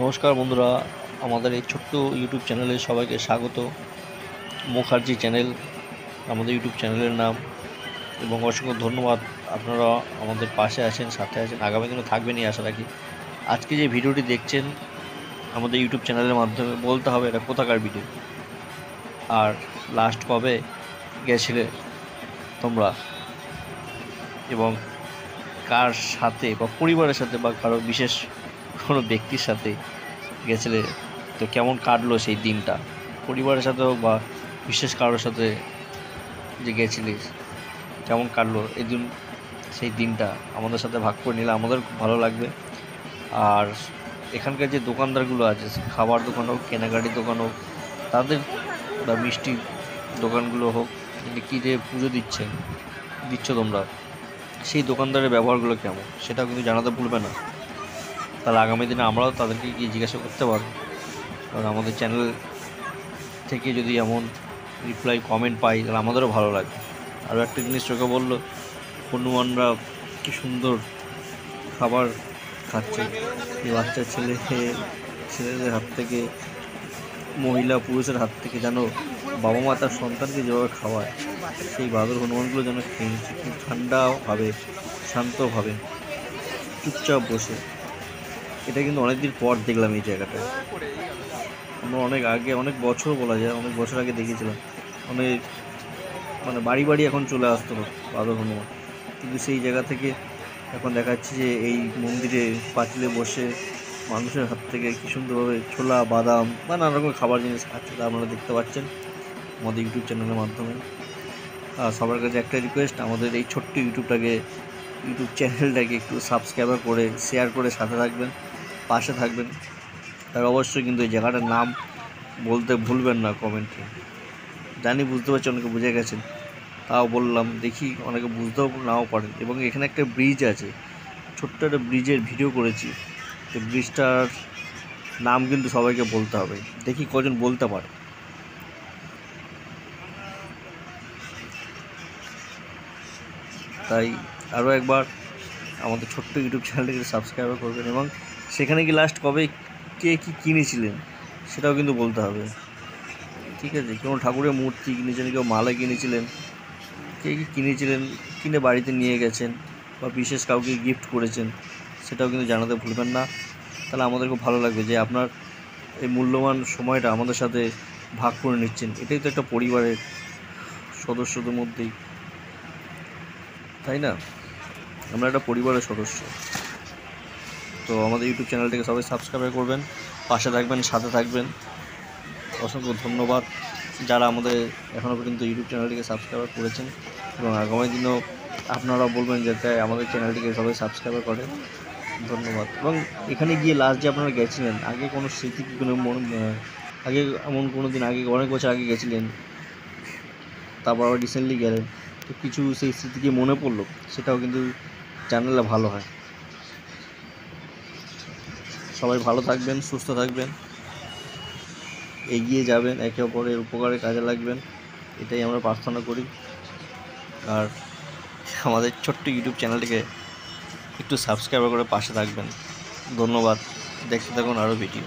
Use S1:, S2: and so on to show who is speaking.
S1: নমস্কার বন্ধুরা, আমাদের এই ছোট্ট ইউটিউব চ্যানেলে সবাইকে স্বাগত। মুখার্জি চ্যানেল আমাদের ইউটিউব চ্যানেলের নাম, এবং অসংখ্য ধন্যবাদ। আপনারা আমাদের পাশে আছেন, সাথে আছেন, আগামী দিনে থাকবেনই আশা রাখি। আজকে যে ভিডিওটি দেখছেন আমাদের ইউটিউব চ্যানেলের মাধ্যমে, বলতে হবে এটা কোথাকার ভিডিও, আর লাস্ট কবে গেছিলে তোমরা, এবং কার সাথে বা পরিবারের সাথে বা কারো বিশেষ কোনো ব্যক্তির সাথে গেছিলে, তো কেমন কাটলো সেই দিনটা, পরিবারের সাথে হোক বা বিশেষ কারোর সাথে যে গেছিলিস, কেমন কাটলো এই দিন, সেই দিনটা আমাদের সাথে ভাগ করে নিলে আমাদের খুব ভালো লাগবে। আর এখানকার যে দোকানদারগুলো আছে, খাবার দোকান হোক, কেনাকাটির দোকান হোক, তাদের বা মিষ্টি দোকানগুলো হোক, কী যে পুজো দিচ্ছ তোমরা, সেই দোকানদারের ব্যবহারগুলো কেমন সেটাও কিন্তু জানাতে ভুলবে না। তাহলে আগামী দিনে আমরাও তাদেরকে গিয়ে জিজ্ঞাসা করতে পারবো। কারণ আমাদের চ্যানেল থেকে যদি এমন রিপ্লাই কমেন্ট পাই তাহলে আমাদেরও ভালো লাগবে। আরও একটা জিনিস চোখে বললো, হনুমানরা কি সুন্দর খাবার খাচ্ছে, এই বাচ্চা ছেলেদের হাত থেকে, মহিলা পুরুষের হাত থেকে, যেন বাবা মা তার সন্তানকে যেভাবে খাওয়ায়, সেই বাদর হনুমানগুলো যেন খেয়ে নিচ্ছে খুব ঠান্ডাভাবে, শান্তভাবে, চুপচাপ বসে। এটা কিন্তু অনেকদিন পর দেখলাম এই জায়গাটায়। আমরা অনেক আগে, অনেক বছর বলা যায়, অনেক বছর আগে দেখেছিলাম, অনেক বাড়ি বাড়ি এখন চলে আসতো বাদর হনুমান, কিন্তু সেই জায়গা থেকে এখন দেখা যাচ্ছে যে এই মন্দিরে পাঁচিলে বসে মানুষের হাত থেকে কী সুন্দরভাবে ছোলা, বাদাম বা নানা রকম খাবার জিনিস খাচ্ছে, তা আপনারা দেখতে পাচ্ছেন আমাদের ইউটিউব চ্যানেলের মাধ্যমে। আর সবার কাছে একটা রিকোয়েস্ট, আমাদের এই ছোট্ট ইউটিউব চ্যানেলটাকে একটু সাবস্ক্রাইব করে, শেয়ার করে সাথে থাকবেন, পাশে থাকবেন। আর অবশ্যই কিন্তু এই জায়গাটার নাম বলতে ভুলবেন না কমেন্টে। জানি বুঝতে পারছি অনেকে বুঝে গেছেন, তাও বললাম, দেখি অনেকে বুঝতেও নাও পারেন। এবং এখানে একটা ব্রিজ আছে, ছোট্ট একটা ব্রিজের ভিডিও করেছি, তো ব্রিজটার নাম কিন্তু সবাইকে বলতে হবে, দেখি কজন বলতে পারে। তাই আরও একবার আমাদের ছোট্ট ইউটিউব চ্যানেলটিকে সাবস্ক্রাইব করবেন, এবং সেখানে কি লাস্ট কবে কে কী কিনেছিলেন সেটাও কিন্তু বলতে হবে, ঠিক আছে? কেউ ঠাকুরের মূর্তি কিনেছিলেন, কেউ মালা কিনেছিলেন, কে কী কিনেছিলেন, কিনে বাড়িতে নিয়ে গেছেন, বা বিশেষ কাউকে গিফট করেছেন, সেটাও কিন্তু জানাতে ভুলবেন না। তাহলে আমাদের খুব ভালো লাগবে যে আপনার এই মূল্যবান সময়টা আমাদের সাথে ভাগ করে নিচ্ছেন। এটাই তো একটা পরিবারের সদস্যদের মধ্যেই, তাই না? আমরা একটা পরিবারের সদস্য। তো আমাদের ইউটিউব চ্যানেলটিকে সবাই সাবস্ক্রাইব করবেন, পাশে থাকবেন, সাথে থাকবেন। অসংখ্য ধন্যবাদ যারা আমাদের এখনও পর্যন্ত ইউটিউব চ্যানেলটিকে সাবস্ক্রাইব করেছেন, এবং আগামী দিনেও আপনারা বলবেন যাতে আমাদের চ্যানেলটিকে সবাই সাবস্ক্রাইব করে। ধন্যবাদ। এবং এখানে গিয়ে লাস্ট যে আপনারা গেছিলেন, আগে কোনো স্মৃতি কি কোনো আগে এমন কোনো দিন আগে, অনেক বছর আগে গেছিলেন, তারপর আবার রিসেন্টলি গেলেন, তো কিছু সেই স্মৃতি কি মনে পড়লো, সেটাও কিন্তু জানালে ভালো হয়। সবাই ভালো থাকবেন, সুস্থ থাকবেন, এগিয়ে যাবেন, একে অপরের উপকারে কাজে লাগবেন, এটাই আমরা প্রার্থনা করি। আর আমাদের ছোট্ট ইউটিউব চ্যানেলটিকে একটু সাবস্ক্রাইব করে পাশে থাকবেন। ধন্যবাদ। দেখতে থাকুন আরও ভিডিও।